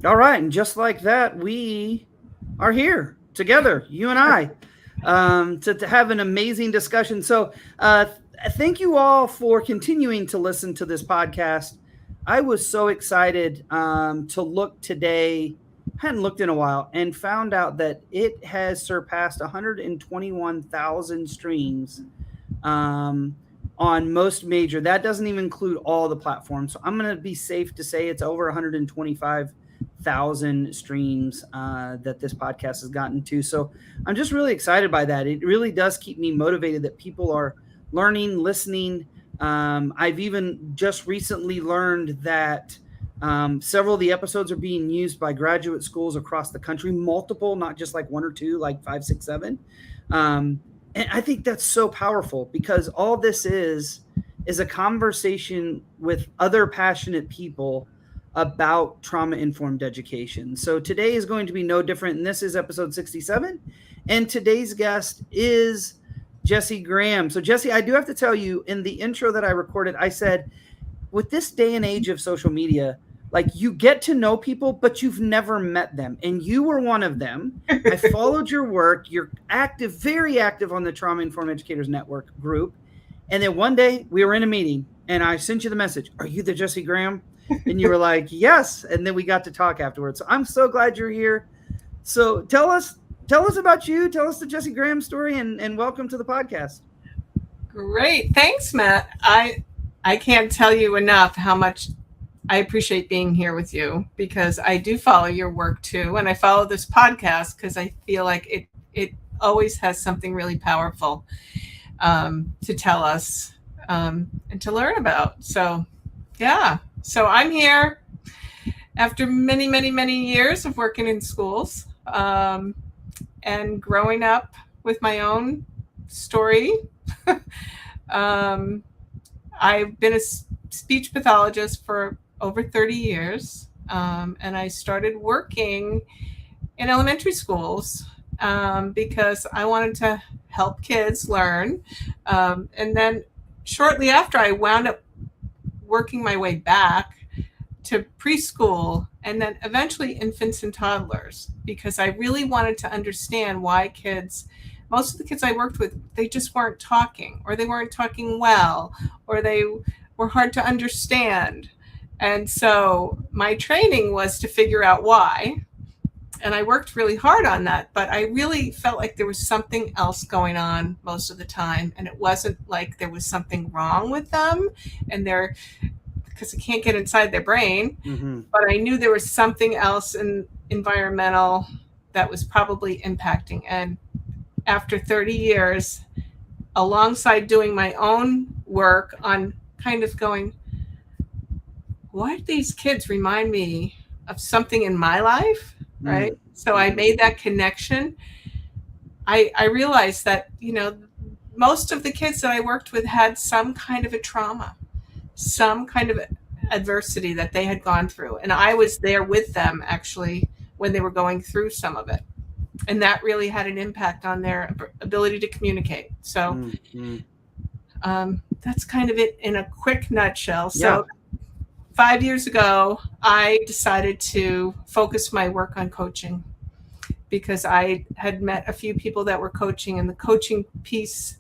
All right. And just like that, we are here together, you and I, to have an amazing discussion. So thank you all for continuing to listen to this podcast. I was so excited to look today, hadn't looked in a while, and found out that it has surpassed 121,000 streams on most major. That doesn't even include all the platforms. So I'm going to be safe to say it's over 125,000 streams that this podcast has gotten to. So I'm just really excited by that. It really does keep me motivated that people are learning, listening. I've even just recently learned that several of the episodes are being used by graduate schools across the country, multiple, not just like one or two, like 5, 6, 7. And I think that's so powerful because all this is a conversation with other passionate people about trauma-informed education. So today is going to be no different, and this is episode 67. And today's guest is Jessie Graham. So Jessie, I do have to tell you, in the intro that I recorded, I said, with this day and age of social media, like you get to know people, but you've never met them. And you were one of them. I followed your work. You're active, very active on the Trauma Informed Educators Network group. And then one day we were in a meeting and I sent you the message, are you the Jessie Graham? And you were like, yes. And then we got to talk afterwards. So I'm so glad you're here. So tell us about you. Tell us the Jessie Graham story and welcome to the podcast. Great. Thanks, Matt. I can't tell you enough how much I appreciate being here with you because I do follow your work too. And I follow this podcast because I feel like it always has something really powerful to tell us and to learn about. So, yeah. So I'm here after many, many, many years of working in schools and growing up with my own story. I've been a speech pathologist for over 30 years, and I started working in elementary schools because I wanted to help kids learn. And then shortly after, I wound up working my way back to preschool and then eventually infants and toddlers because I really wanted to understand why most of the kids I worked with, they just weren't talking, or they weren't talking well, or they were hard to understand. And so my training was to figure out why. And I worked really hard on that, but I really felt like there was something else going on most of the time. And it wasn't like there was something wrong with them because I can't get inside their brain, but I knew there was something else environmental that was probably impacting. And after 30 years, alongside doing my own work on kind of going, why do these kids remind me of something in my life, right? So I made that connection. I realized that, most of the kids that I worked with had some kind of a trauma, some kind of adversity that they had gone through. And I was there with them, actually, when they were going through some of it. And that really had an impact on their ability to communicate. So that's kind of it in a quick nutshell. So 5 years ago, I decided to focus my work on coaching because I had met a few people that were coaching, and the coaching piece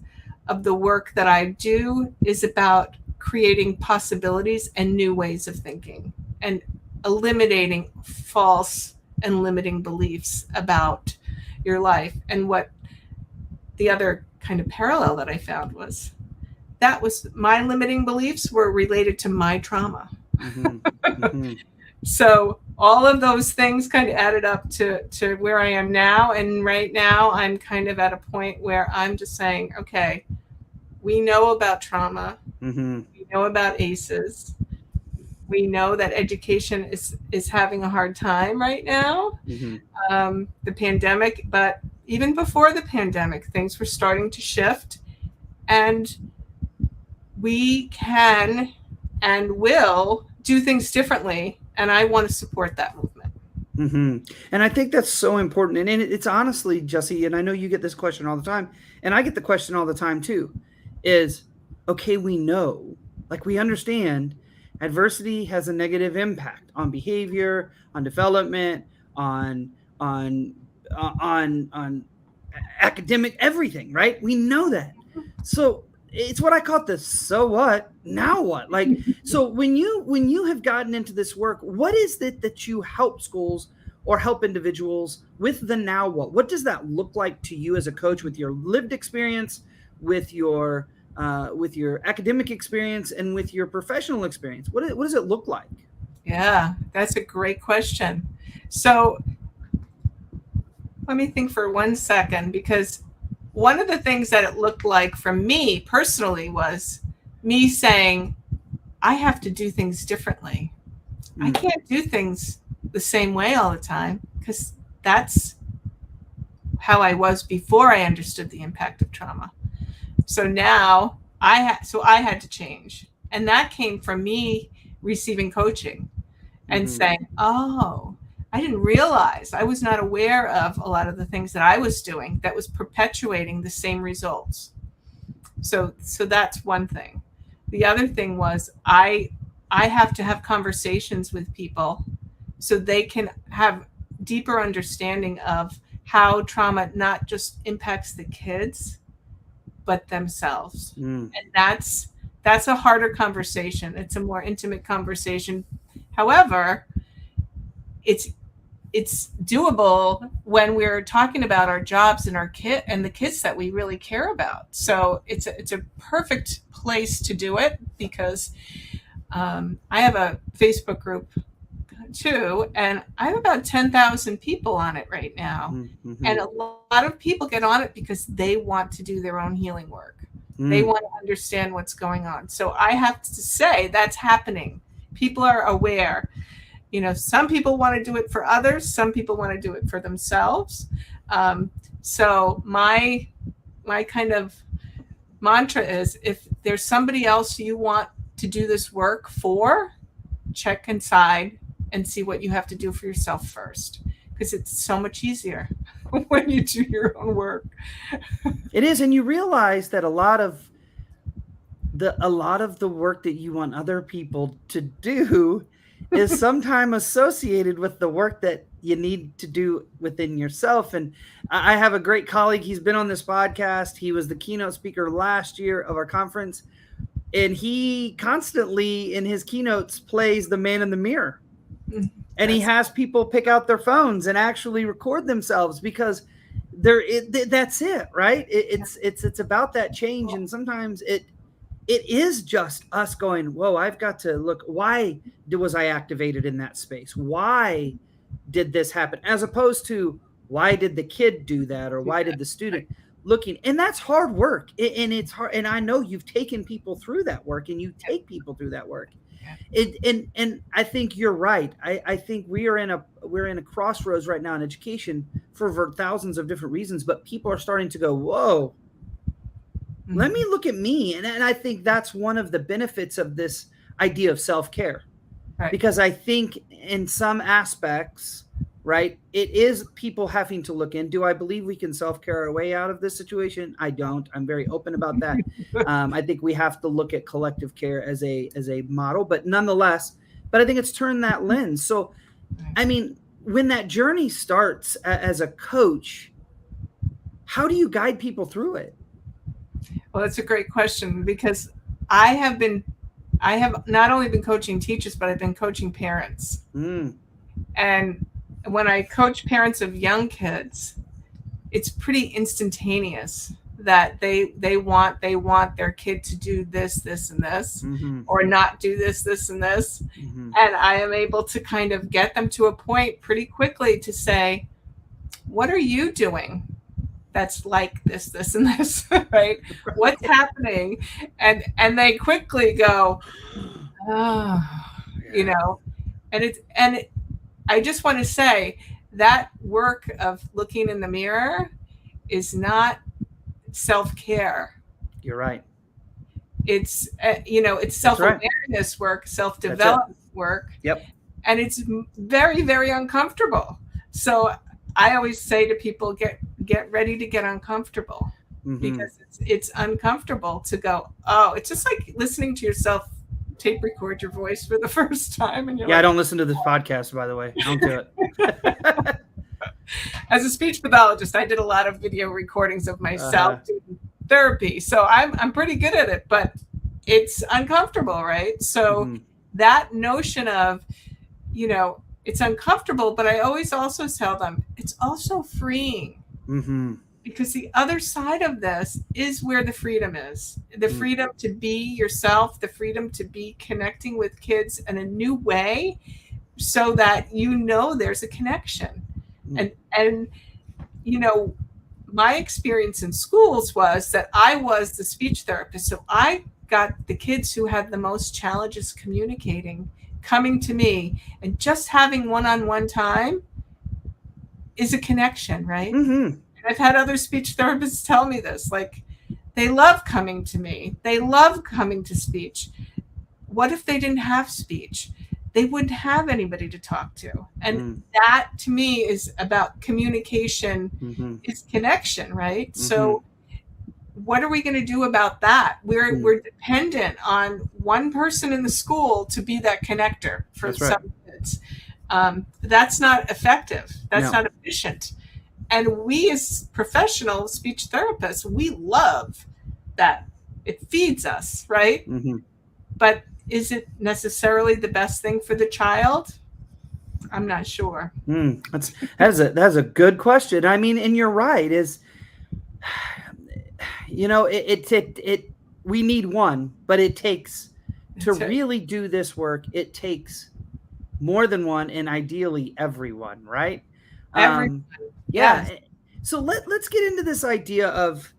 of the work that I do is about creating possibilities and new ways of thinking and eliminating false and limiting beliefs about your life. And what the other kind of parallel that I found was my limiting beliefs were related to my trauma. So all of those things kind of added up to where I am now. And right now I'm kind of at a point where I'm just saying, okay, we know about trauma. We know about ACEs. We know that education is having a hard time right now. The pandemic, but even before the pandemic, things were starting to shift, and we can and will do things differently. And I want to support that movement. And I think that's so important. And it's honestly, Jessie, and I know you get this question all the time, and I get the question all the time too, is, okay, we know, like we understand, adversity has a negative impact on behavior, on development, on on on academic everything, right? We know that. So it's what I call the so what now what, like, so when you have gotten into this work, what is it that you help schools or help individuals with? The now what does that look like to you as a coach, with your lived experience, with your academic experience, and with your professional experience? What does it look like? Yeah, that's a great question. So let me think for 1 second, because one of the things that it looked like for me personally was me saying, I have to do things differently. I can't do things the same way all the time, because that's how I was before I understood the impact of trauma. So now I had to change. And that came from me receiving coaching and saying, oh, I didn't realize, I was not aware of a lot of the things that I was doing that was perpetuating the same results. So that's one thing. The other thing was I have to have conversations with people so they can have deeper understanding of how trauma not just impacts the kids, but themselves. And that's a harder conversation. It's a more intimate conversation. However, it's doable when we're talking about our jobs and our kid and the kids that we really care about. So it's a perfect place to do it, because I have a Facebook group too, and I have about 10,000 people on it right now. And a lot of people get on it because they want to do their own healing work. They want to understand what's going on. So I have to say that's happening. People are aware. You know, some people want to do it for others. Some people want to do it for themselves. So my kind of mantra is, if there's somebody else you want to do this work for, check inside and see what you have to do for yourself first, because it's so much easier when you do your own work. It is, and you realize that a lot of the work that you want other people to do is sometimes associated with the work that you need to do within yourself. And I have a great colleague. He's been on this podcast. He was the keynote speaker last year of our conference, and he constantly in his keynotes plays the man in the mirror. And he has people pick out their phones and actually record themselves, because that's it, right? It's about that change. And sometimes it is just us going, whoa, I've got to look, why was I activated in that space? Why did this happen? As opposed to, why did the kid do that? Or why did the student looking? And that's hard work. And it's hard. And I know you've taken people through that work, and you take people through that work. And I think you're right. I think we're in a crossroads right now in education for thousands of different reasons, but people are starting to go, whoa, let me look at me. And I think that's one of the benefits of this idea of self-care, right? Because I think in some aspects, right, it is people having to look in. Do I believe we can self-care our way out of this situation? I don't. I'm very open about that. I think we have to look at collective care as a model, but nonetheless, I think it's turned that lens. So, I mean, when that journey starts as a coach, how do you guide people through it? Well, that's a great question, because I have not only been coaching teachers, but I've been coaching parents. And when I coach parents of young kids, it's pretty instantaneous that they want their kid to do this, and this, or not do this, and this. And I am able to kind of get them to a point pretty quickly to say, what are you doing that's like this, and this, right? What's happening? And they quickly go, oh, you know, and I just want to say that work of looking in the mirror is not self-care. You're right. It's, it's self-awareness work, self-development work. Yep. And it's very, very uncomfortable. So I always say to people, get ready to get uncomfortable, because it's uncomfortable to go, oh, it's just like listening to yourself tape record your voice for the first time. And you're I don't listen to this podcast, by the way. I don't do it. As a speech pathologist, I did a lot of video recordings of myself doing therapy. So I'm pretty good at it, but it's uncomfortable, right? So that notion of, it's uncomfortable, but I always also tell them it's also freeing. Because the other side of this is where the freedom is. The freedom to be yourself, the freedom to be connecting with kids in a new way so that there's a connection. And my experience in schools was that I was the speech therapist. So I got the kids who had the most challenges communicating coming to me, and just having one-on-one time is a connection, right? I've had other speech therapists tell me this, like they love coming to me. They love coming to speech. What if they didn't have speech? They wouldn't have anybody to talk to. And that to me is about communication, is connection, right? So what are we going to do about that? We're dependent on one person in the school to be that connector for some kids. That's not effective. That's not efficient. And we as professional speech therapists, we love that. It feeds us, right? But is it necessarily the best thing for the child? I'm not sure. That's a good question. I mean, and you're right. We need one, but it takes to really do this work. It takes more than one, and ideally everyone, right? Everyone. Yeah. So let's get into this idea of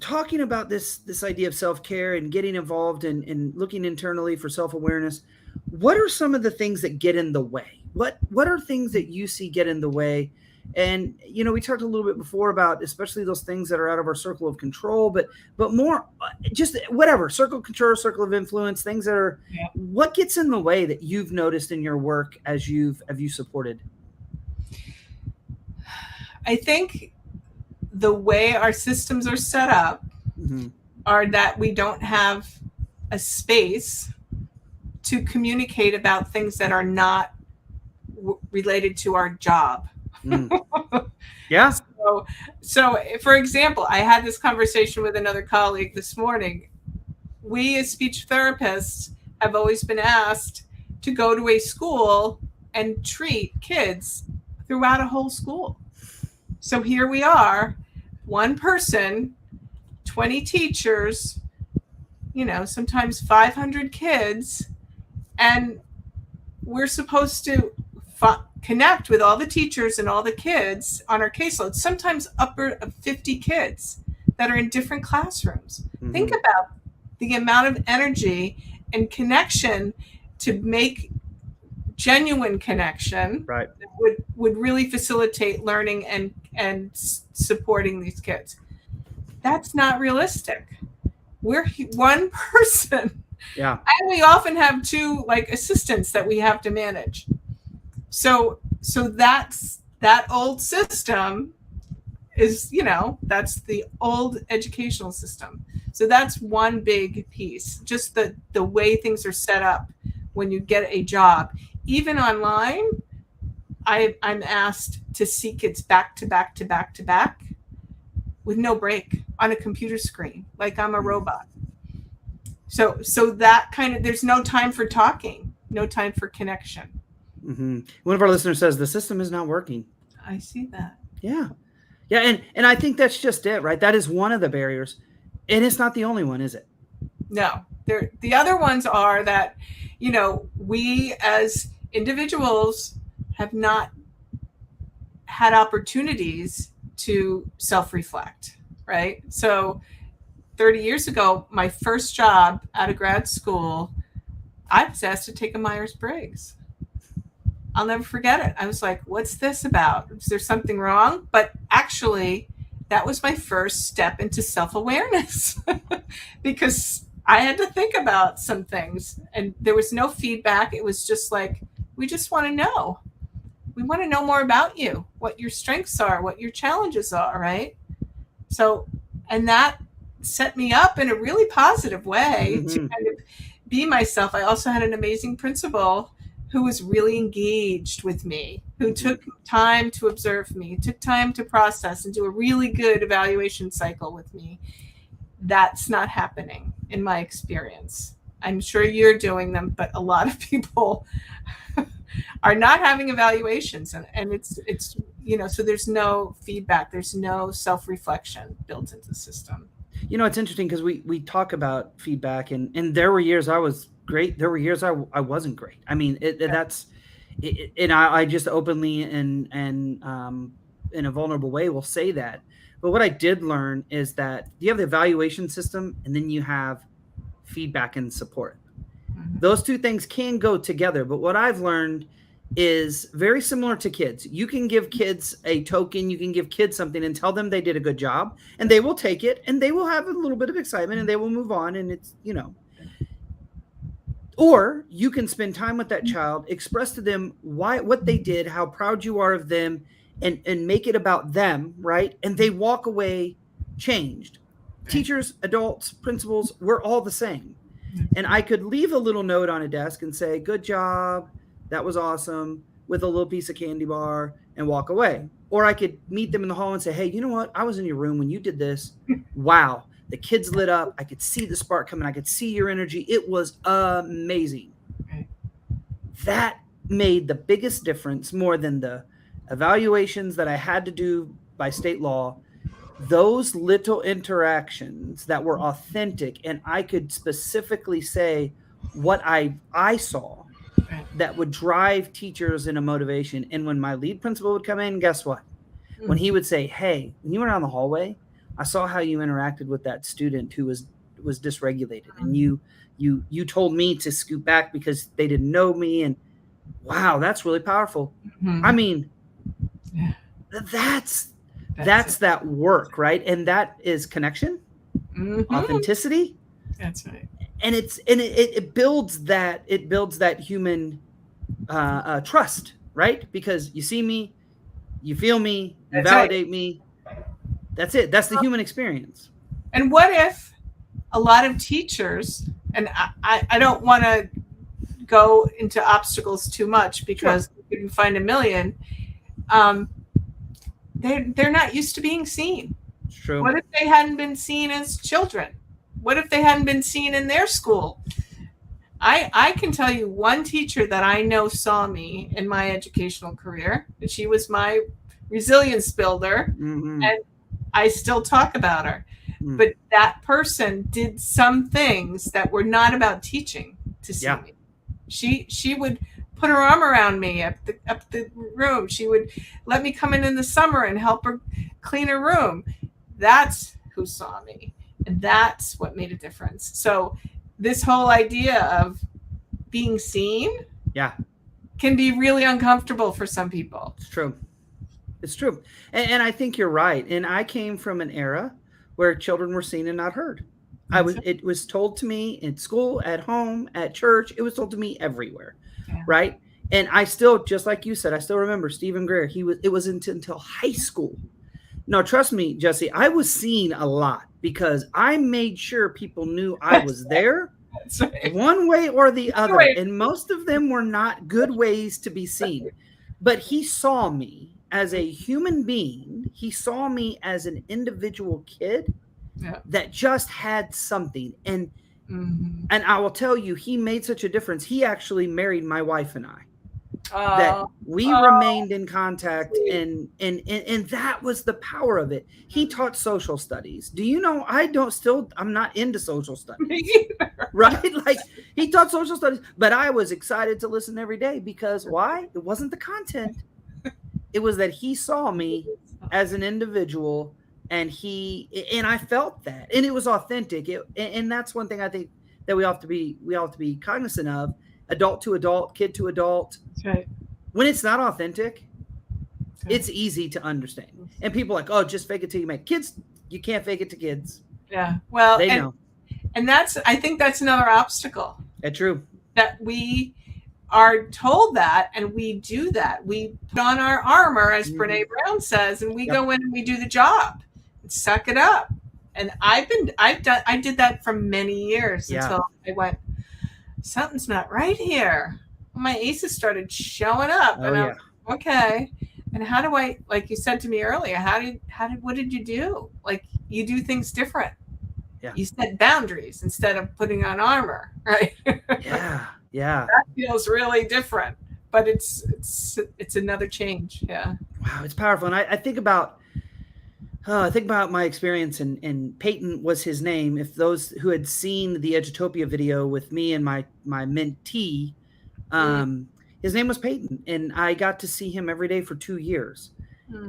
talking about this idea of self-care and getting involved and looking internally for self-awareness. What are some of the things that get in the way? What are things that you see get in the way? And, we talked a little bit before about especially those things that are out of our circle of control, but more just whatever, circle of control, circle of influence, things that are, what gets in the way that you've noticed in your work as you supported? I think the way our systems are set up are that we don't have a space to communicate about things that are not related to our job. Yeah. So for example, I had this conversation with another colleague this morning. We as speech therapists have always been asked to go to a school and treat kids throughout a whole school. So here we are, one person, 20 teachers, sometimes 500 kids, and we're supposed to connect with all the teachers and all the kids on our caseload, sometimes upper of 50 kids that are in different classrooms. Think about the amount of energy and connection to make genuine connection, right, that would really facilitate learning and supporting these kids. That's not realistic. We're one person. Yeah. And we often have two assistants that we have to manage. So that's that old system is, that's the old educational system. So that's one big piece, just the way things are set up when you get a job. Even online, I'm asked to see kids back to back to back to back with no break on a computer screen, like I'm a robot. So that there's no time for talking, no time for connection. One of our listeners says the system is not working. I see that. Yeah. And I think that's just it, right? That is one of the barriers, and it's not the only one, is it? No, the other ones are that, we as individuals have not had opportunities to self-reflect, right? So 30 years ago, my first job out of grad school, I was asked to take a Myers-Briggs. I'll never forget it. I was like, what's this about? Is there something wrong? But actually, that was my first step into self-awareness because I had to think about some things and there was no feedback. It was just like, we just want to know. We want to know more about you, what your strengths are, what your challenges are, right? So, and that set me up in a really positive way to kind of be myself, I also had an amazing principal who was really engaged with me, who took time to observe me, took time to process and do a really good evaluation cycle with me. That's not happening in my experience. I'm sure you're doing them, but a lot of people are not having evaluations, and it's so there's no feedback, there's no self-reflection built into the system. It's interesting because we talk about feedback, and there were years I was great. There were years I wasn't great. I mean, and I just openly and in a vulnerable way will say that. But what I did learn is that you have the evaluation system, and then you have feedback and support. Mm-hmm. Those two things can go together. But what I've learned is very similar to kids. You can give kids a token, you can give kids something and tell them they did a good job, and they will take it, and they will have a little bit of excitement, and they will move on, and it's, or you can spend time with that child, express to them what they did, how proud you are of them, and make it about them, right? And they walk away changed. Teachers, adults, principals, we're all the same. And I could leave a little note on a desk and say, good job, that was awesome, with a little piece of candy bar, and walk away. Or I could meet them in the hall and say, hey, you know what? I was in your room when you did this. Wow. The kids lit up. I could see the spark coming. I could see your energy. It was amazing. That made the biggest difference, more than the evaluations that I had to do by state law. Those little interactions that were authentic, and I could specifically say what I saw that would drive teachers in a motivation. And when my lead principal would come in, guess what? When he would say, hey, when you went down the hallway, I saw how you interacted with that student who was dysregulated, and you told me to scoot back because they didn't know me, and wow, that's really powerful. Mm-hmm. I mean, that's that work, right? And that is connection, authenticity. That's right. And it builds that human trust, right? Because you see me, you feel me, you validate me. That's it. That's the human experience. And what if a lot of teachers, and I don't want to go into obstacles too much because you can find a million, they're not used to being seen. It's true. What if they hadn't been seen as children? What if they hadn't been seen in their school? I can tell you one teacher that I know saw me in my educational career. She was my resilience builder, and I still talk about her. But that person did some things that were not about teaching to see me. She would put her arm around me up the room. She would let me come in the summer and help her clean her room. That's who saw me. And that's what made a difference. So this whole idea of being seen can be really uncomfortable for some people. It's true. It's true. And I think you're right. And I came from an era where children were seen and not heard. It was told to me in school, at home, at church. It was told to me everywhere. Right. And I still, just like you said, I still remember Stephen Greer. It wasn't until high school. No, trust me, Jessie, I was seen a lot because I made sure people knew I was there one way or the other. And most of them were not good ways to be seen. But he saw me as a human being. He saw me as an individual kid that just had something. And I will tell you, he made such a difference. He actually married my wife and I. That we remained in contact, and that was the power of it. He taught social studies. Do you know, I'm not into social studies. Right? Like, he taught social studies, but I was excited to listen every day because why? It wasn't the content. It was that he saw me as an individual, and I felt that, and it was authentic. And that's one thing I think that we have to be cognizant of. Adult to adult, kid to adult. That's right. When it's not authentic, it's easy to understand. And people are like, oh, just fake it till you make it. Kids, you can't fake it to kids. Yeah. Well, they know. And I think that's another obstacle. That's true. That we are told that, and we do that. We put on our armor, as Brene Brown says, and we go in and we do the job and suck it up. And I did that for many years until I went, something's not right here. My ACEs started showing up, Oh and yeah. Okay. And how do I, like you said to me earlier, what did you do? Like, you do things different. Yeah. You set boundaries instead of putting on armor, right? Yeah. Yeah. That feels really different, but it's another change. Yeah. Wow, it's powerful. And I think about my experience, and Peyton was his name. If those who had seen the Edutopia video with me and my mentee, his name was Peyton, and I got to see him every day for 2 years.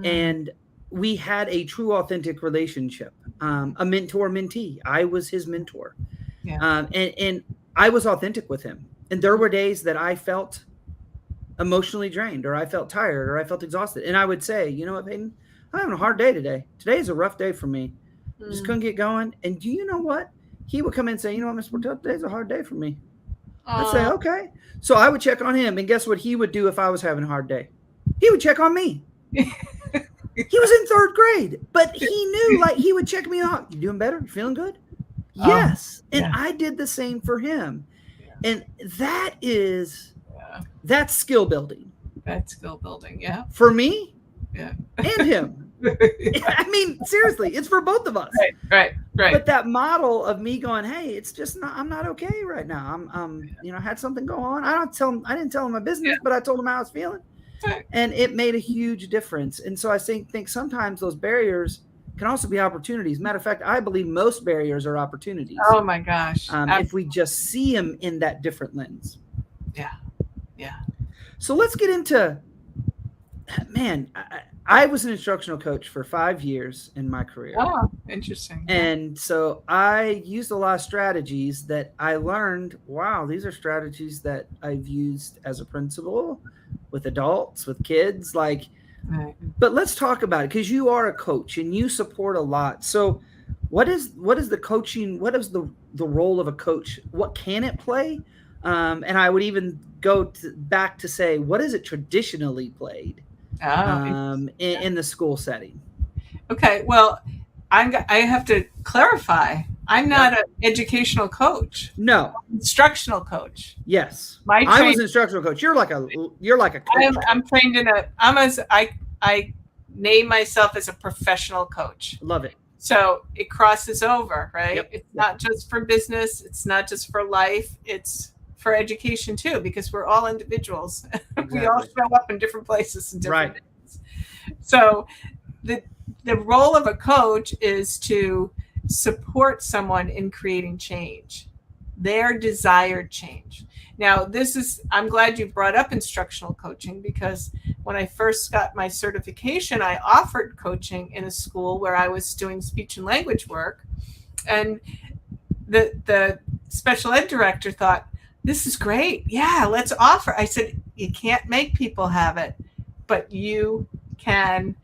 And we had a true, authentic relationship, a mentor-mentee. I was his mentor. Yeah. And I was authentic with him. And there were days that I felt emotionally drained, or I felt tired, or I felt exhausted. And I would say, you know what, Peyton? I'm having a hard day today. Today is a rough day for me. Just couldn't get going. And do you know what? He would come in and say, you know what, Mr. Portillo, today's a hard day for me. I'd say, okay. So I would check on him. And guess what he would do if I was having a hard day? He would check on me. He was in 3rd grade, but he knew, like, he would check me out. You doing better? You feeling good? Yes. And I did the same for him. And that's skill building. That's skill building. Yeah. For me. Yeah. And him. I mean, seriously, it's for both of us. Right. But that model of me going, hey, it's just not, I'm not okay right now. I had something go on. I didn't tell him my business, but I told him how I was feeling. And it made a huge difference. And so I think sometimes those barriers can also be opportunities. Matter of fact, I believe most barriers are opportunities. Oh my gosh. If we just see them in that different lens. Yeah. So let's get into, man, I was an instructional coach for 5 years in my career. Oh, interesting. And so I used a lot of strategies that I learned. Wow, these are strategies that I've used as a principal, with adults, with kids, but let's talk about it, because you are a coach and you support a lot. So what is the coaching? What is the role of a coach? What can it play? And I would even go back to say, what is it traditionally played in the school setting? Okay. Well, I have to clarify. I'm not an educational coach. No. Instructional coach. Yes. I was an instructional coach. You're like a coach. I'm trained in I name myself as a professional coach. Love it. So it crosses over, right? Yep. It's not just for business. It's not just for life. It's for education too, because we're all individuals. Exactly. We all show up in different places and different things. So the role of a coach is to support someone in creating change, their desired change. Now, I'm glad you brought up instructional coaching, because when I first got my certification, I offered coaching in a school where I was doing speech and language work. And the special ed director thought, this is great. Yeah, let's offer. I said, you can't make people have it, but you can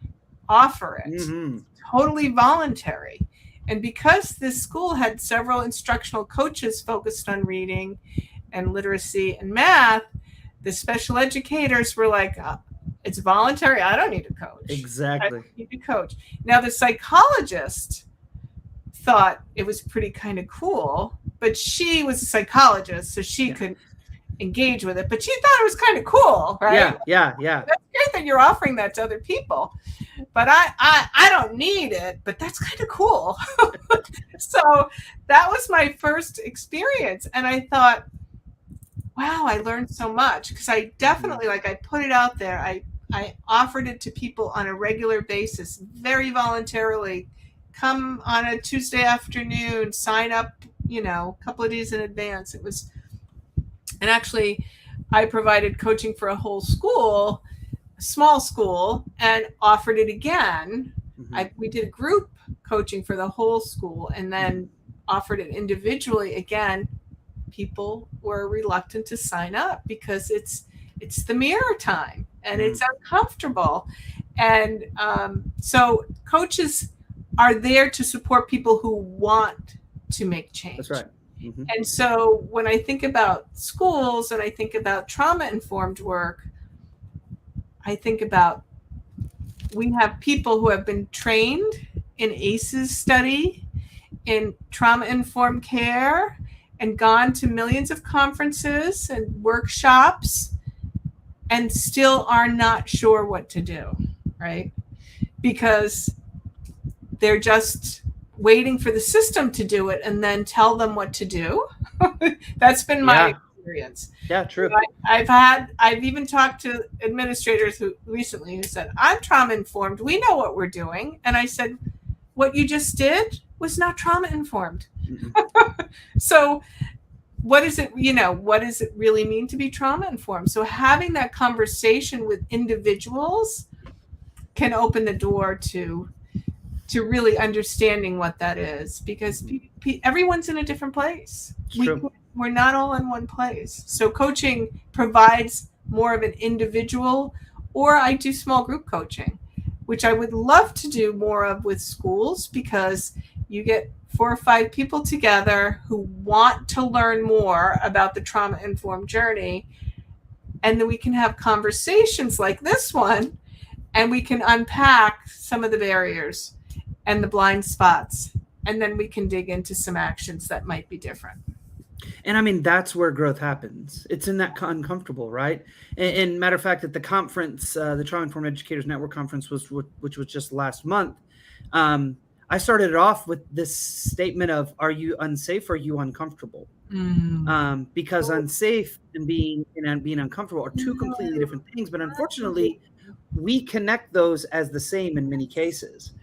offer it. Mm-hmm. Totally voluntary. And because this school had several instructional coaches focused on reading and literacy and math, the special educators were like, it's voluntary. I don't need a coach. Exactly. I don't need a coach. Now, the psychologist thought it was pretty kind of cool, but she was a psychologist, so she could engage with it. But she thought it was kind of cool, right? Yeah. That's great that you're offering that to other people. But I don't need it, but that's kind of cool. So that was my first experience. And I thought, wow, I learned so much, because I definitely, I put it out there. I offered it to people on a regular basis, very voluntarily. Come on a Tuesday afternoon, sign up, a couple of days in advance. And actually I provided coaching for a whole school, small school, and offered it again. Mm-hmm. We did group coaching for the whole school, and then offered it individually again. People were reluctant to sign up because it's the mirror time, and it's uncomfortable. And so coaches are there to support people who want to make change. That's right. Mm-hmm. And so when I think about schools and I think about trauma-informed work, I think about, we have people who have been trained in ACEs study, in trauma-informed care, and gone to millions of conferences and workshops and still are not sure what to do, right? Because they're just waiting for the system to do it and then tell them what to do. That's been my experience. Yeah, true. I've even talked to administrators who recently said, I'm trauma informed. We know what we're doing. And I said, what you just did was not trauma informed. So what does it really mean to be trauma informed? So having that conversation with individuals can open the door to really understanding what that is, because everyone's in a different place. We're not all in one place. So coaching provides more of an individual, or I do small group coaching, which I would love to do more of with schools, because you get 4 or 5 people together who want to learn more about the trauma-informed journey, and then we can have conversations like this one, and we can unpack some of the barriers and the blind spots, and then we can dig into some actions that might be different. And I mean, that's where growth happens. It's in that uncomfortable, right? And matter of fact, at the conference, the Trauma Informed Educators Network conference, which was just last month, I started it off with this statement of, are you unsafe or are you uncomfortable? Because unsafe and being uncomfortable are two completely different things. But unfortunately, we connect those as the same in many cases.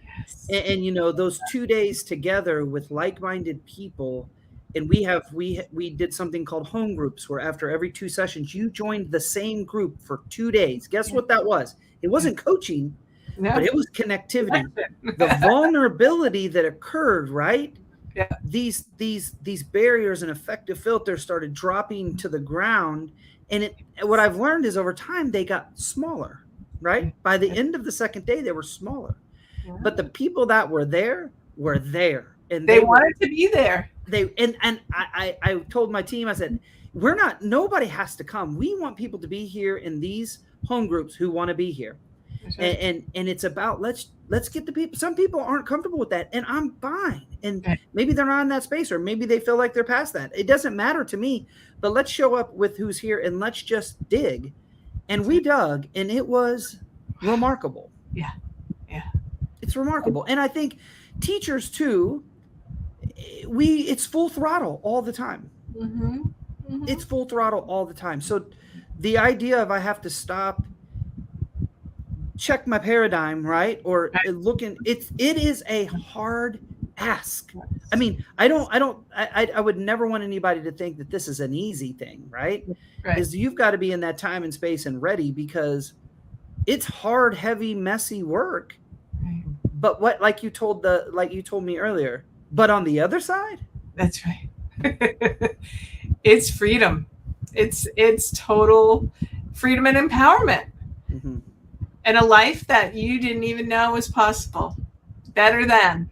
And you know, those 2 days together with like-minded people, and we did something called home groups, where after every 2 sessions, you joined the same group for 2 days. Guess what that was? It wasn't coaching, but it was connectivity. The vulnerability that occurred, right? Yeah. These barriers and effective filters started dropping to the ground. And what I've learned is over time, they got smaller, right? By the end of the second day, they were smaller. Yeah. But the people that were there, and they wanted to be there. I told my team, I said, nobody has to come. We want people to be here in these home groups who want to be here. Right. And it's about, let's get the people. Some people aren't comfortable with that, and I'm fine. And maybe they're not in that space, or maybe they feel like they're past that. It doesn't matter to me, but let's show up with who's here and let's just dig. And we dug, and it was remarkable. Yeah. It's remarkable. And I think teachers too, it's full throttle all the time. It's full throttle all the time. So the idea of I have to stop, check my paradigm, right? Or it is a hard ask. I mean, I would never want anybody to think that this is an easy thing, right? Because you've got to be in that time and space and ready, because it's hard, heavy, messy work. But like you told me earlier, but on the other side, that's right. It's freedom. It's total freedom and empowerment, and a life that you didn't even know was possible. Better than.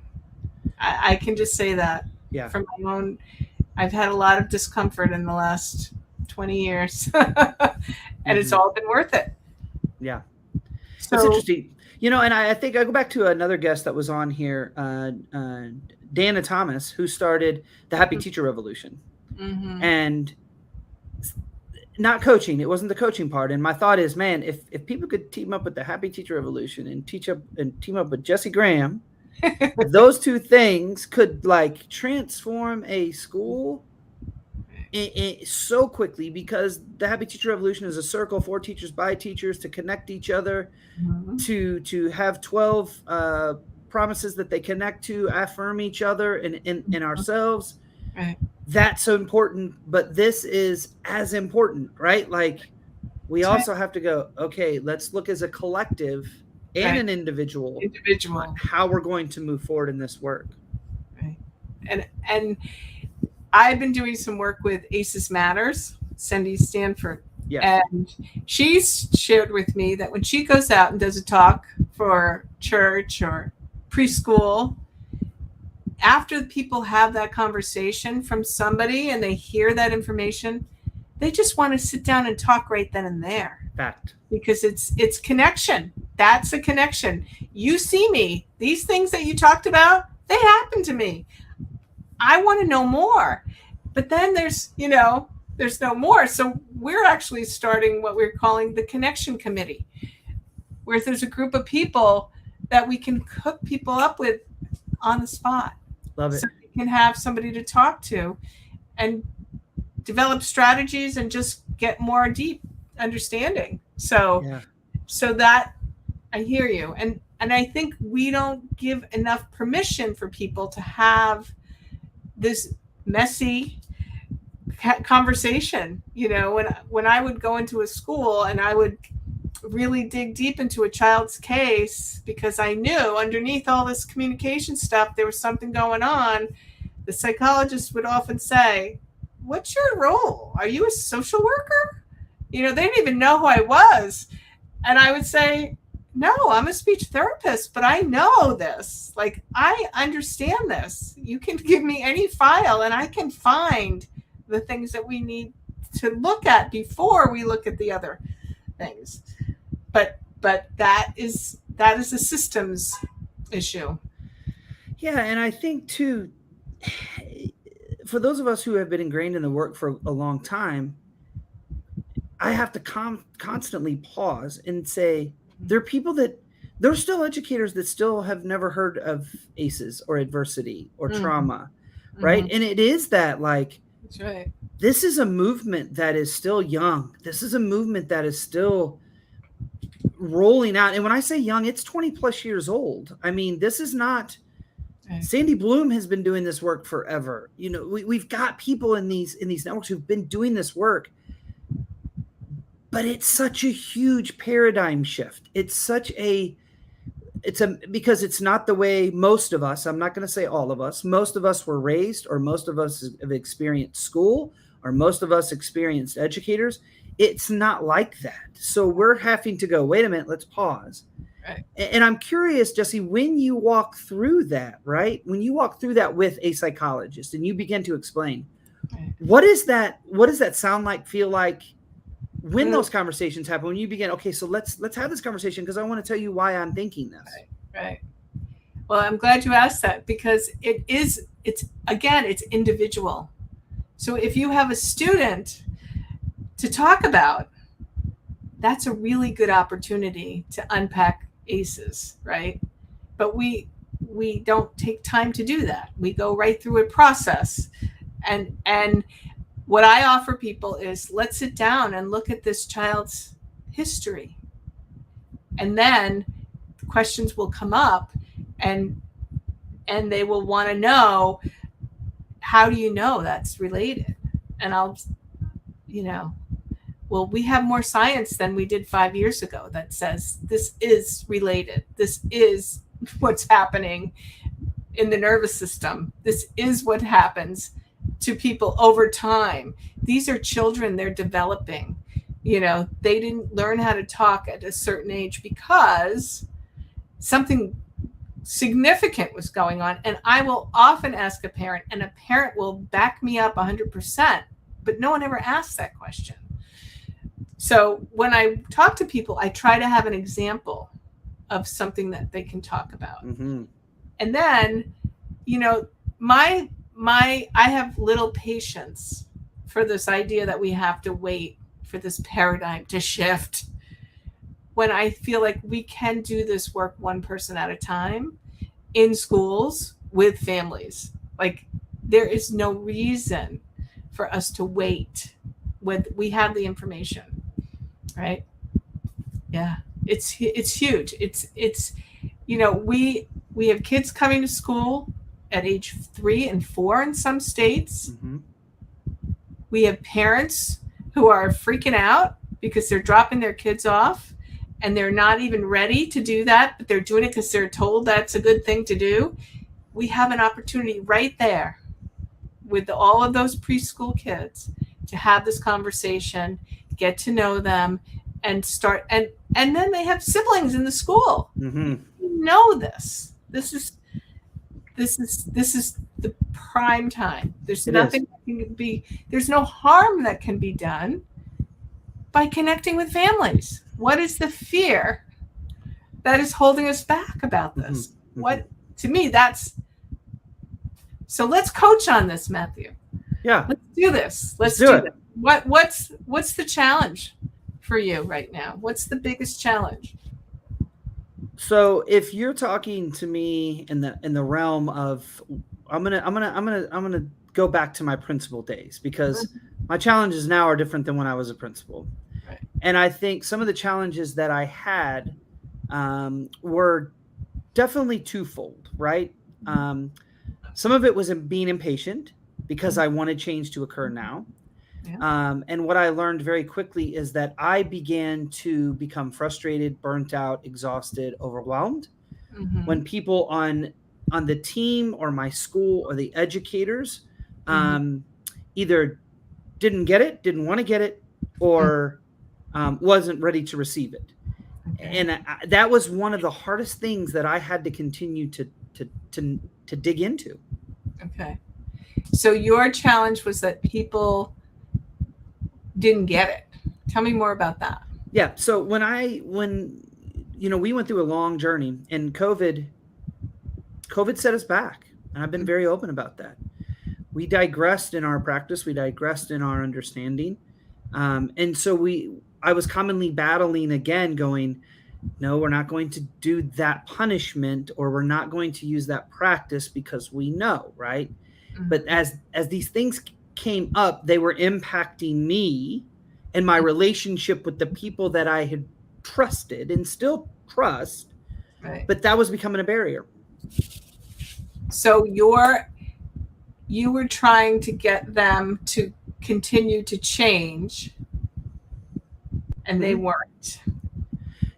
I can just say that. Yeah. From my own, I've had a lot of discomfort in the last 20 years, and it's all been worth it. Yeah. That's interesting. You know, and I think I go back to another guest that was on here, Dana Thomas, who started the Happy Teacher Revolution. And not coaching. It wasn't the coaching part. And my thought is, man, if people could team up with the Happy Teacher Revolution and team up with Jessie Graham, those two things could like transform a school so quickly, because the Happy Teacher Revolution is a circle for teachers, by teachers, to connect each other, to have 12 promises that they connect to, affirm each other and ourselves. Right. That's so important, but this is as important, right? Like we also have to go, okay, let's look as a collective and an individual how we're going to move forward in this work. Right. And I've been doing some work with ACES Matters, Cindy Stanford. Yes. And she's shared with me that when she goes out and does a talk for church or preschool, after people have that conversation from somebody and they hear that information, they just want to sit down and talk right then and there. Fact. Because it's connection. That's a connection. You see me. These things that you talked about, they happen to me. I want to know more. But then there's no more. So we're actually starting what we're calling the connection committee, where there's a group of people that we can hook people up with on the spot. Love it. So we can have somebody to talk to and develop strategies and just get more deep understanding. So that, I hear you. And I think we don't give enough permission for people to have this messy conversation. When I would go into a school and I would really dig deep into a child's case, because I knew underneath all this communication stuff, there was something going on. The psychologist would often say, "What's your role? Are you a social worker?" They didn't even know who I was. And I would say, "No, I'm a speech therapist, but I know this. Like, I understand this. You can give me any file and I can find the things that we need to look at before we look at the other things." But that is a systems issue. Yeah, and I think too, for those of us who have been ingrained in the work for a long time, I have to constantly pause and say, there are still educators that still have never heard of ACEs or adversity or trauma, right? And it is that, like, that's right. This is a movement that is still young. This is a movement that is still rolling out. And when I say young, it's 20 plus years old. I mean, this is not, Sandy Bloom has been doing this work forever. We've got people in these networks who've been doing this work, but it's such a huge paradigm shift. Because it's not the way most of us, I'm not going to say all of us, most of us were raised, or most of us have experienced school, or most of us experienced educators. It's not like that. So we're having to go, wait a minute, let's pause. Right. And I'm curious, Jessie, when you walk through that, right? When you walk through that with a psychologist and you begin to explain, what does that sound like, feel like when those conversations happen, when you begin, okay, so let's have this conversation because I want to tell you why I'm thinking this. Right. Well, I'm glad you asked that, because it's individual. So if you have a student to talk about, that's a really good opportunity to unpack ACEs, right? But we don't take time to do that. We go right through a process. And what I offer people is, let's sit down and look at this child's history. And then questions will come up, and they will want to know, how do you know that's related? And well, we have more science than we did 5 years ago that says this is related. This is what's happening in the nervous system. This is what happens to people over time. These are children, they're developing. They didn't learn how to talk at a certain age because something significant was going on. And I will often ask a parent, and a parent will back me up 100%, but no one ever asks that question. So when I talk to people, I try to have an example of something that they can talk about. Mm-hmm. And then, I have little patience for this idea that we have to wait for this paradigm to shift, when I feel like we can do this work one person at a time in schools with families. Like, there is no reason for us to wait when we have the information, right? Yeah, it's huge. It's we have kids coming to school at age 3 and 4 in some states. Mm-hmm. We have parents who are freaking out because they're dropping their kids off and they're not even ready to do that, but they're doing it because they're told that's a good thing to do. We have an opportunity right there with all of those preschool kids to have this conversation, get to know them, and start. And then they have siblings in the school. Mm-hmm. You know this. This is the prime time. There's nothing that can be. There's no harm that can be done by connecting with families. What is the fear that is holding us back about this? Mm-hmm. What, to me, that's. So let's coach on this, Matthew. Yeah. Let's do this. Let's do do it. this. What's the challenge for you right now? What's the biggest challenge? So if you're talking to me in the realm of, I'm gonna go back to my principal days, because my challenges now are different than when I was a principal. Right. And I think some of the challenges that I had were definitely twofold, right? Some of it was in being impatient because I wanted change to occur now. Yeah. And what I learned very quickly is that I began to become frustrated, burnt out, exhausted, overwhelmed when people on the team or my school or the educators either didn't get it, didn't want to get it, or wasn't ready to receive it. Okay. And that was one of the hardest things that I had to continue to dig into. Okay. So your challenge was that people didn't get it. Tell me more about that. Yeah. So when we went through a long journey, and COVID set us back, and I've been very open about that. We digressed in our practice. We digressed in our understanding. And so I was commonly battling again, going, no, we're not going to do that punishment, or we're not going to use that practice, because we know, right? But as these things came up, they were impacting me and my relationship with the people that I had trusted and still trust. Right. But that was becoming a barrier. So you were trying to get them to continue to change, and they weren't.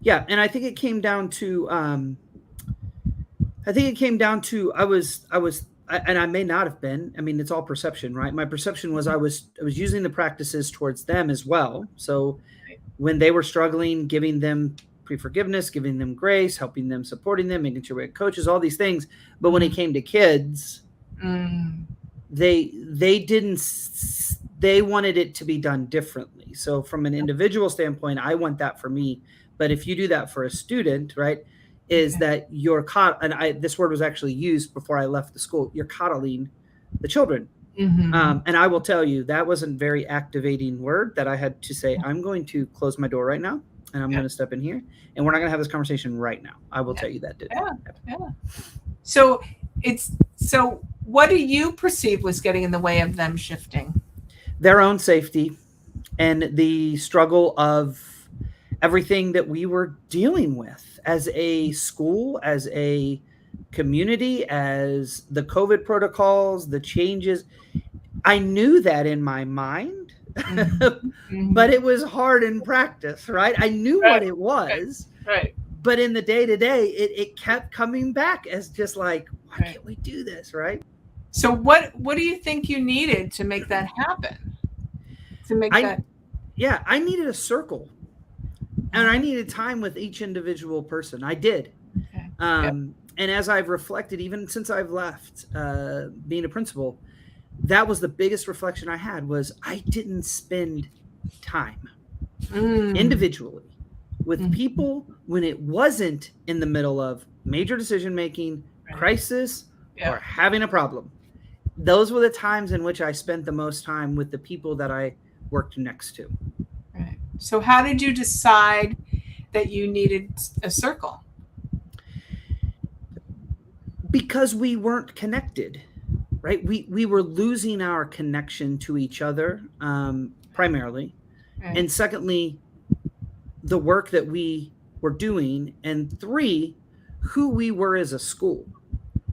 Yeah, and I think it came down to and I may not have been. I mean, it's all perception, right? My perception was I was using the practices towards them as well. So when they were struggling, giving them pre-forgiveness, giving them grace, helping them, supporting them, making sure we had coaches, all these things. But when it came to kids, they wanted it to be done differently. So from an individual standpoint, I want that for me. But if you do that for a student, right, is that you're this word was actually used before I left the school, you're coddling the children. And I will tell you, that wasn't a very activating word that I had to say, I'm going to close my door right now, and I'm going to step in here, and we're not going to have this conversation right now. I will tell you that didn't happen. So what do you perceive was getting in the way of them shifting? Their own safety and the struggle of everything that we were dealing with as a school, as a community, as the COVID protocols, the changes. I knew that in my mind, but it was hard in practice, right? I knew what it was, right? But in the day-to-day, it kept coming back as just like, why can't we do this, right? So what do you think you needed to make that happen? I needed a circle. And I needed time with each individual person. I did. And as I've reflected, even since I've left being a principal, that was the biggest reflection I had, was I didn't spend time individually with people when it wasn't in the middle of major decision-making, crisis, or having a problem. Those were the times in which I spent the most time with the people that I worked next to. Right. So how did you decide that you needed a circle? Because we weren't connected, right? We were losing our connection to each other, primarily. And secondly, the work that we were doing. And three, who we were as a school.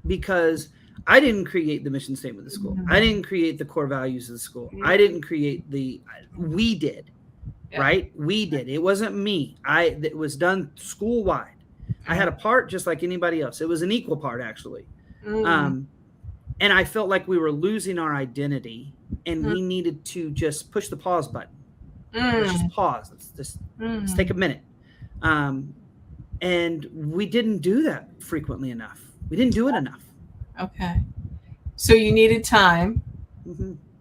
Because I didn't create the mission statement of the school. I didn't create the core values of the school. I didn't create we did. Right? We did. It wasn't me. It was done school-wide. I had a part just like anybody else. It was an equal part, actually. And I felt like we were losing our identity, and we needed to just push the pause button. Let's just pause. Let's take a minute. And we didn't do that frequently enough. We didn't do it enough. Okay. So you needed time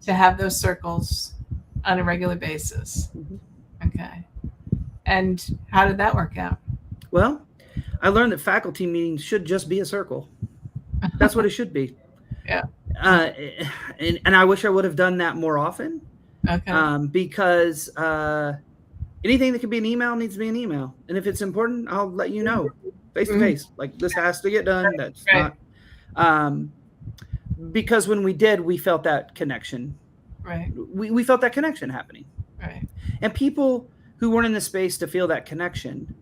to have those circles on a regular basis. Okay. And how did that work out? Well, I learned that faculty meetings should just be a circle. That's what it should be. and I wish I would have done that more often. Okay. Because anything that could be an email needs to be an email, and if it's important, I'll let you know face to face. Like, this has to get done. That's Right. not because when we did, we felt that connection. Right. We felt that connection happening, Right. and people who weren't in the space to feel that connection,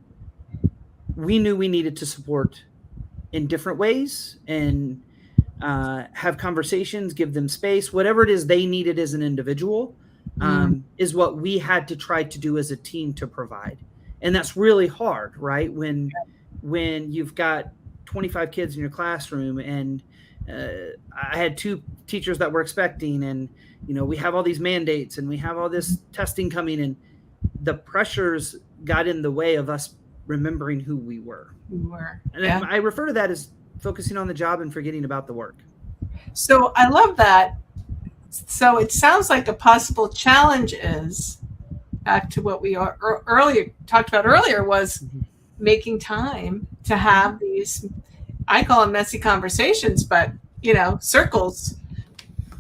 we knew we needed to support in different ways and have conversations, give them space, whatever it is they needed as an individual, is what we had to try to do as a team to provide. And that's really hard, right? When you've got 25 kids in your classroom, and I had 2 teachers that were expecting, and we have all these mandates and we have all this testing coming, and the pressures got in the way of us remembering who we were. And Yeah. I refer to that as focusing on the job and forgetting about the work. So I love that. So it sounds like a possible challenge is back to what we talked about earlier, was making time to have these, I call them messy conversations, but circles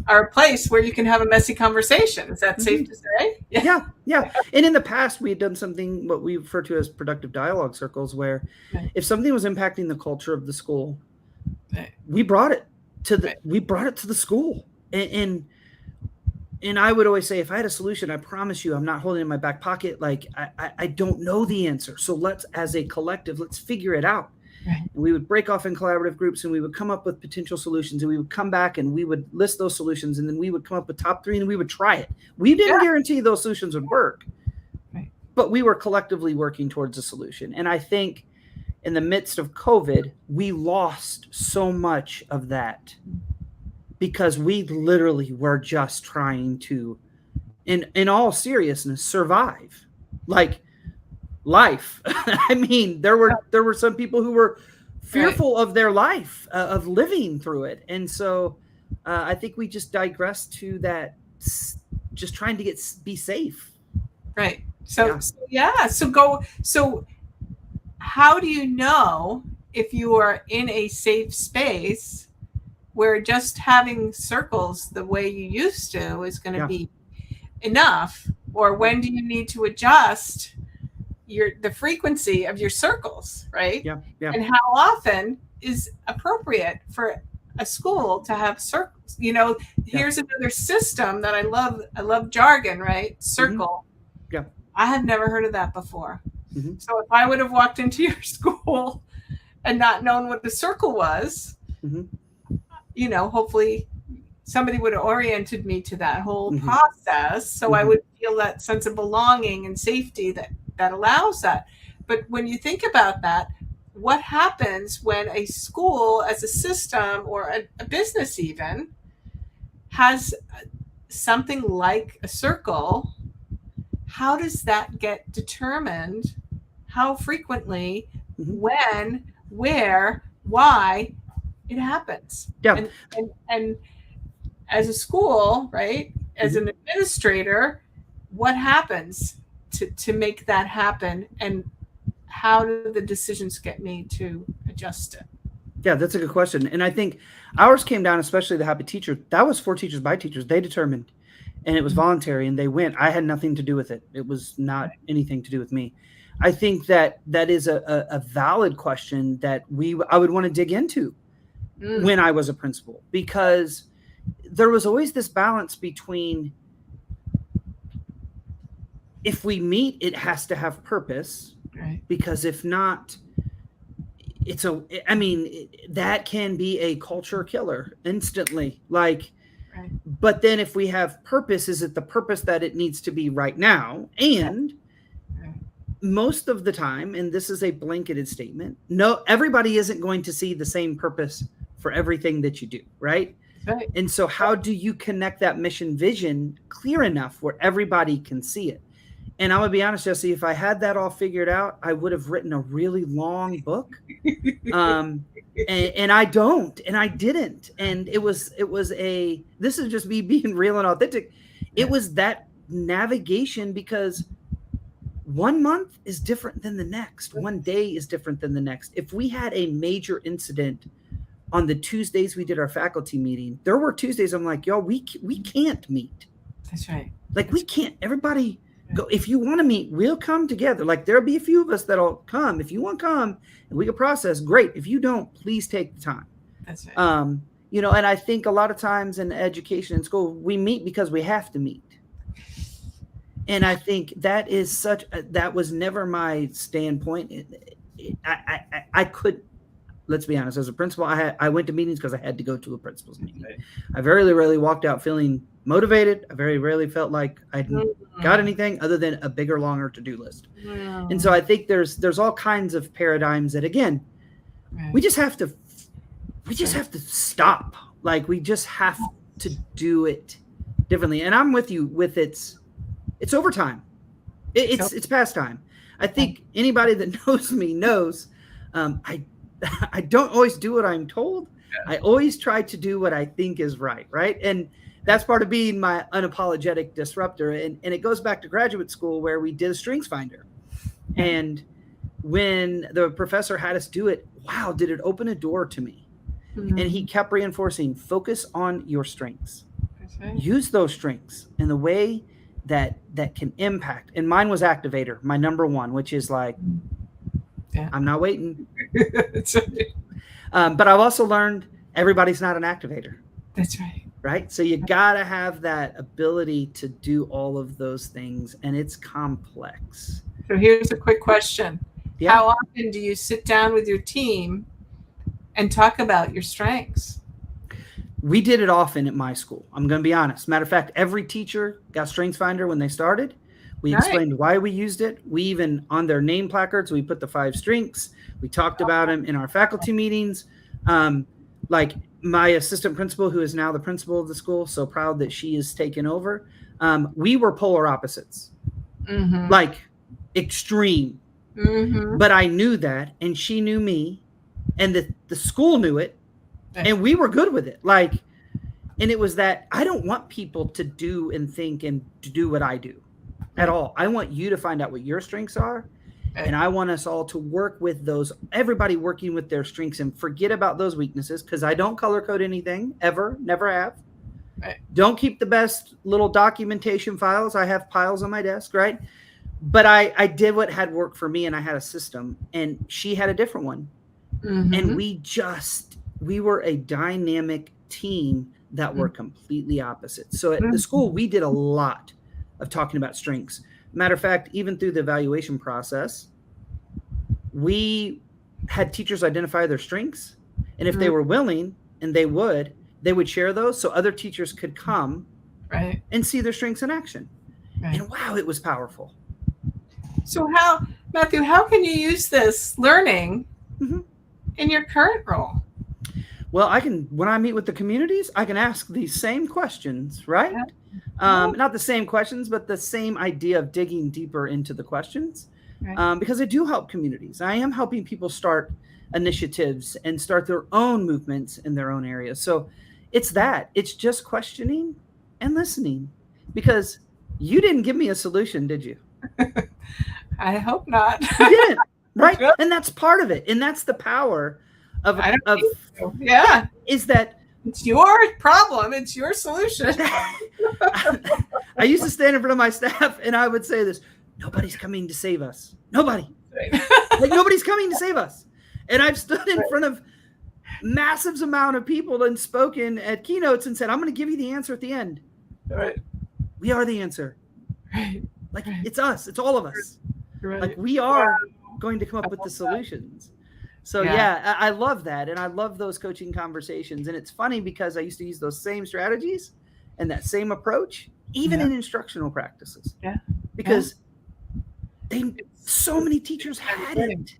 are a place where you can have a messy conversation. Is that safe to say? Yeah. And in the past, we had done something, what we refer to as productive dialogue circles, where if something was impacting the culture of the school, we brought it to the school. And I would always say, if I had a solution, I promise you, I'm not holding it in my back pocket. Like, I don't know the answer. So let's, as a collective, let's figure it out. Right. And we would break off in collaborative groups, and we would come up with potential solutions, and we would come back and we would list those solutions, and then we would come up with top 3, and we would try it. We didn't guarantee those solutions would work, but we were collectively working towards a solution. And I think in the midst of COVID, we lost so much of that because we literally were just trying to, in all seriousness, survive. Like, life. I mean, there were some people who were fearful of their life, of living through it. And so I think we just digressed to that, just trying to be safe. Right. So how do you know if you are in a safe space where just having circles the way you used to is going to be enough? Or when do you need to adjust the frequency of your circles, right? Yeah. And how often is appropriate for a school to have circles? Here's another system that I love. I love jargon, right? Circle. Yeah. I have never heard of that before. Mm-hmm. So if I would have walked into your school and not known what the circle was, hopefully somebody would have oriented me to that whole process. So I would feel that sense of belonging and safety that allows that. But when you think about that, what happens when a school as a system, or a business even, has something like a circle? How does that get determined? How frequently, when, where, why it happens? Yeah. And as a school, right, as an administrator, what happens to make that happen, and how do the decisions get made to adjust it? Yeah, that's a good question. And I think ours came down, especially the Happy Teacher, that was for teachers by teachers. They determined, and it was voluntary, and they went. I had nothing to do with it. It was not anything to do with me. I think that is a valid question that I would want to dig into when I was a principal, because there was always this balance between, if we meet, it has to have purpose, right? Because if not, that can be a culture killer instantly. Like, right. But then if we have purpose, is it the purpose that it needs to be right now? And most of the time, and this is a blanketed statement, no, everybody isn't going to see the same purpose for everything that you do, right? Right. And so how do you connect that mission vision clear enough where everybody can see it? And I'm gonna be honest, Jessie, if I had that all figured out, I would have written a really long book. And I don't, and I didn't. And it was this is just me being real and authentic. It was that navigation, because one month is different than the next. One day is different than the next. If we had a major incident on the Tuesdays we did our faculty meeting, there were Tuesdays I'm like, y'all, we can't meet. That's right. Like, we can't. Everybody go. If you want to meet, we'll come together. Like, there'll be a few of us that'll come. If you want to come and we can process, great. If you don't, please take the time. That's right. You know, and I think a lot of times in education and school, we meet because we have to meet. And I think that is that was never my standpoint. I could, let's be honest, as a principal, I went to meetings because I had to go to a principal's meeting. Right. I very rarely walked out feeling motivated. I very rarely felt like I got anything other than a bigger, longer to-do list. And so I think there's all kinds of paradigms that, again, we just have to stop. Like, we just have to do it differently. And I'm with you with it's overtime. It's past time. I think anybody that knows me knows I don't always do what I'm told. I always try to do what I think is right. And that's part of being my unapologetic disruptor. And it goes back to graduate school where we did a strengths finder. And when the professor had us do it, wow, did it open a door to me. And he kept reinforcing, focus on your strengths. Use those strengths in the way that can impact. And mine was activator, my number one, which is like, I'm not waiting. But I've also learned everybody's not an activator. That's right. Right? So you got to have that ability to do all of those things, and it's complex. So here's a quick question. Yeah. How often do you sit down with your team and talk about your strengths? We did it often at my school. I'm going to be honest. Matter of fact, every teacher got Strengths Finder when they started. We explained why we used it. We even, on their name placards, we put the 5 strengths. We talked about them in our faculty meetings. Like my assistant principal, who is now the principal of the school, so proud that she is taken over. We were polar opposites, like extreme. But I knew that, and she knew me, and the school knew it, and we were good with it. Like, and it was that I don't want people to do and think and to do what I do at all. I want you to find out what your strengths are. And I want us all to work with those, everybody working with their strengths, and forget about those weaknesses, because I don't color code anything ever, never have. Don't keep the best little documentation files. I have piles on my desk, right? But I did what had worked for me, and I had a system, and she had a different one. And we were a dynamic team that were completely opposite. So at the school, we did a lot of talking about strengths. Matter of fact, even through the evaluation process, we had teachers identify their strengths. And if they were willing, and they would share those so other teachers could come and see their strengths in action. And wow, it was powerful. So Matthew, how can you use this learning in your current role? Well, when I meet with the communities, I can ask these same questions, right? Not the same questions, but the same idea of digging deeper into the questions, because I do help communities. I am helping people start initiatives and start their own movements in their own areas. So it's just questioning and listening, because you didn't give me a solution, did you? I hope not. You didn't, right? And that's part of it. And that's the power of is that it's your problem, it's your solution. I used to stand in front of my staff and I would say this: nobody's coming to save us. Nobody. Like, nobody's coming to save us. And I've stood in front of massive amount of people and spoken at keynotes and said, I'm going to give you the answer at the end. We are the answer. Like, it's us. It's all of us. Like, we are going to come up with the solutions. So I love that. And I love those coaching conversations. And it's funny because I used to use those same strategies and that same approach, even in instructional practices. Because so many teachers had it.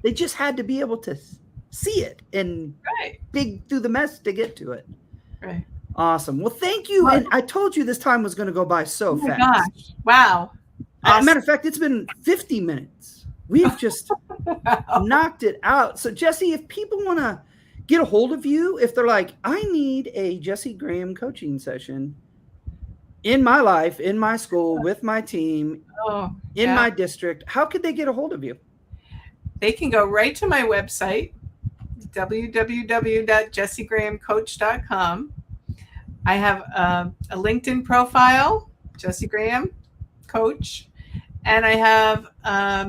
They just had to be able to see it and dig through the mess to get to it. Awesome. Well, thank you. And I told you this time was going to go by so fast. Gosh. Wow. Awesome. Matter of fact, it's been 50 minutes. We've just knocked it out. So, Jessie, if people want to get a hold of you, if they're like, I need a Jessie Graham coaching session in my life, in my school, with my team, in my district, how could they get a hold of you? They can go right to my website, www.jessiegrahamcoach.com. I have a LinkedIn profile, Jessie Graham Coach, and I have a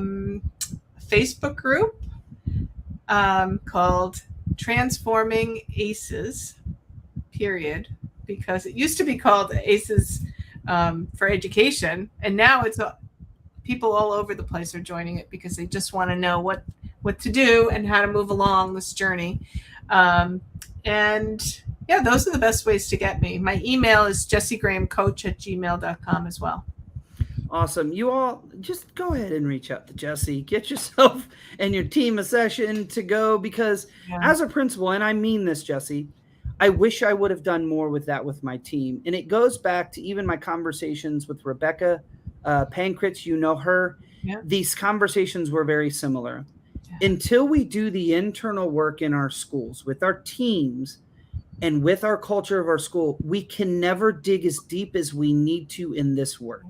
Facebook group called Transforming Aces, period, because it used to be called Aces for Education, and now it's people all over the place are joining it because they just want to know what to do and how to move along this journey. And yeah, those are the best ways to get me. My email is jessiegrahamcoach@gmail.com as well. Awesome. You all just go ahead and reach out to Jessie. Get yourself and your team a session to go, because as a principal, and I mean this, Jessie, I wish I would have done more with that with my team. And it goes back to even my conversations with Rebecca Pankritz. You know her. Yeah. These conversations were very similar. Yeah. Until we do the internal work in our schools with our teams and with our culture of our school, we can never dig as deep as we need to in this work.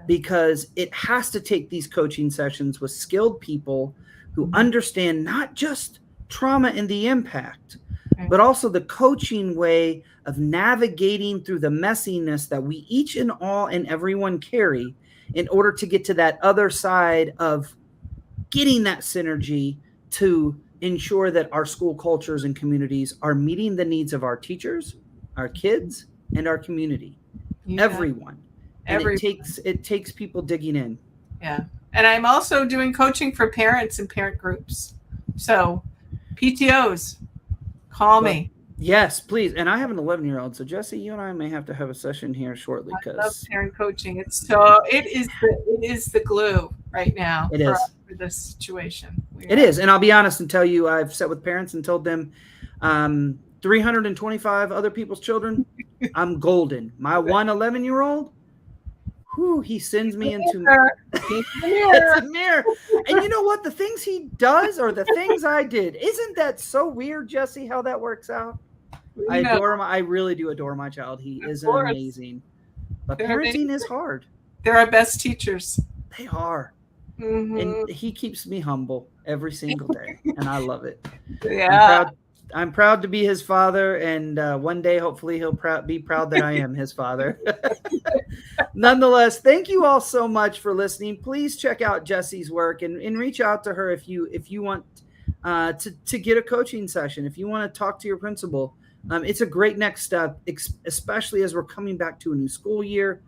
Because it has to take these coaching sessions with skilled people who understand not just trauma and the impact, but also the coaching way of navigating through the messiness that we each and all and everyone carry in order to get to that other side of getting that synergy to ensure that our school cultures and communities are meeting the needs of our teachers, our kids, and our community. Yeah. Everyone. And it takes people digging in. Yeah. And I'm also doing coaching for parents and parent groups. So PTOs, call me. Yes, please. And I have an 11-year-old. So Jessie, you and I may have to have a session here shortly. I love parent coaching. It is the glue right now for this situation. It is. And I'll be honest and tell you, I've sat with parents and told them 325 other people's children, I'm golden. My one 11-year-old, he sends me into it's a mirror. And you know what? The things he does or the things I did, isn't that so weird, Jessie, how that works out? I adore him. I really do adore my child. He is amazing. But parenting is hard. They're our best teachers. They are. Mm-hmm. And he keeps me humble every single day. And I love it. Yeah. I'm proud to be his father, and one day, hopefully, he'll be proud that I am his father. Nonetheless, thank you all so much for listening. Please check out Jessie's work and reach out to her if you want to get a coaching session. If you want to talk to your principal, it's a great next step, especially as we're coming back to a new school year.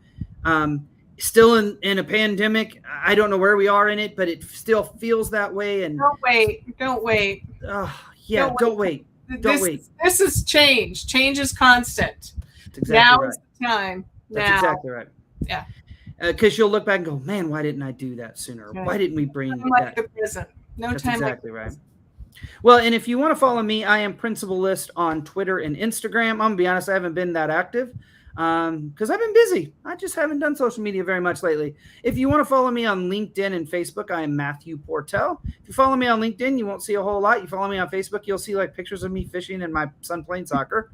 Still in a pandemic. I don't know where we are in it, but it still feels that way. And don't wait. Yeah, don't wait. This is change. Change is constant. Exactly now right. Is the time. That's exactly right. Yeah. Because you'll look back and go, man, why didn't I do that sooner? Right. Why didn't we bring like that? The present. No That's time exactly like right. Well, and if you want to follow me, I am Principal List on Twitter and Instagram. I'm going to be honest, I haven't been that active because I've been busy. I just haven't done social media very much lately. If you want to follow me on LinkedIn and Facebook, I am Matthew Portell. If you follow me on LinkedIn, you won't see a whole lot. You follow me on Facebook, you'll see like pictures of me fishing and my son playing soccer.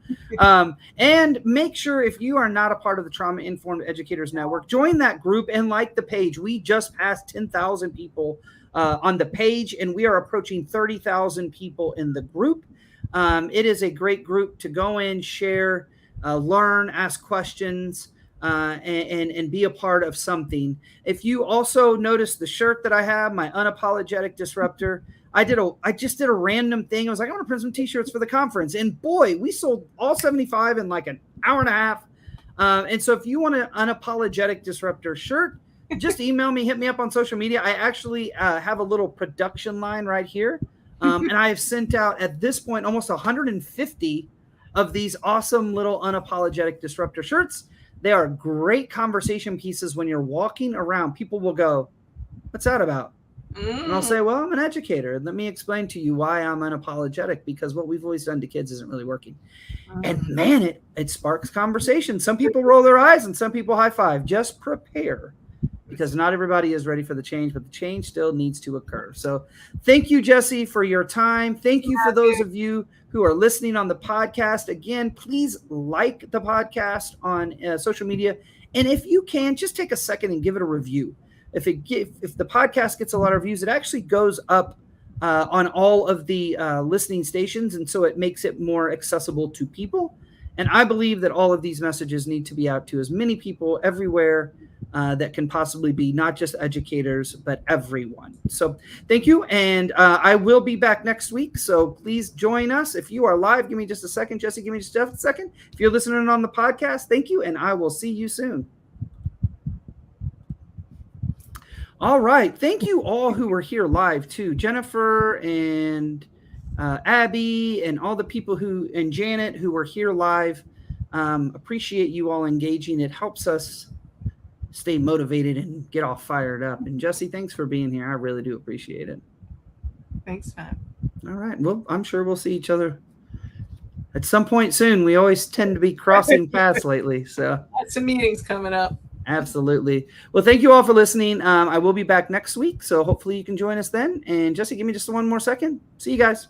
And make sure, if you are not a part of the Trauma Informed Educators Network, join that group and like the page. We just passed 10,000 people on the page, and we are approaching 30,000 people in the group. It is a great group to go in, share, learn, ask questions, and be a part of something. If you also notice the shirt that I have, my Unapologetic Disruptor, I just did a random thing. I was like, I want to print some t-shirts for the conference. And boy, we sold all 75 in like an hour and a half. And so if you want an Unapologetic Disruptor shirt, just email me, hit me up on social media. I actually have a little production line right here. And I have sent out at this point almost 150 of these awesome little Unapologetic Disruptor shirts. They are great conversation pieces when you're walking around. People will go, what's that about? And I'll say, well, I'm an educator. Let me explain to you why I'm unapologetic, because what we've always done to kids isn't really working. And man, it sparks conversation. Some people roll their eyes and some people high five. Just prepare, because not everybody is ready for the change, but the change still needs to occur. So thank you, Jessie, for your time. Thank you for those of you who are listening on the podcast. Again, please like the podcast on social media. And if you can, just take a second and give it a review. If the podcast gets a lot of views, it actually goes up on all of the listening stations, and so it makes it more accessible to people. And I believe that all of these messages need to be out to as many people everywhere that can possibly be, not just educators, but everyone. So thank you. And I will be back next week. So please join us. If you are live, give me just a second. Jessie, give me just a second. If you're listening on the podcast, thank you. And I will see you soon. All right. Thank you all who were here live too. Jennifer and Abby and all the people and Janet who were here live. Appreciate you all engaging. It helps us stay motivated and get all fired up. And Jessie, thanks for being here. I really do appreciate it. Thanks, Matt. All right. Well, I'm sure we'll see each other at some point soon. We always tend to be crossing paths lately. So lots of meetings coming up. Absolutely. Well, thank you all for listening. I will be back next week, so hopefully you can join us then. And Jessie, give me just one more second. See you guys.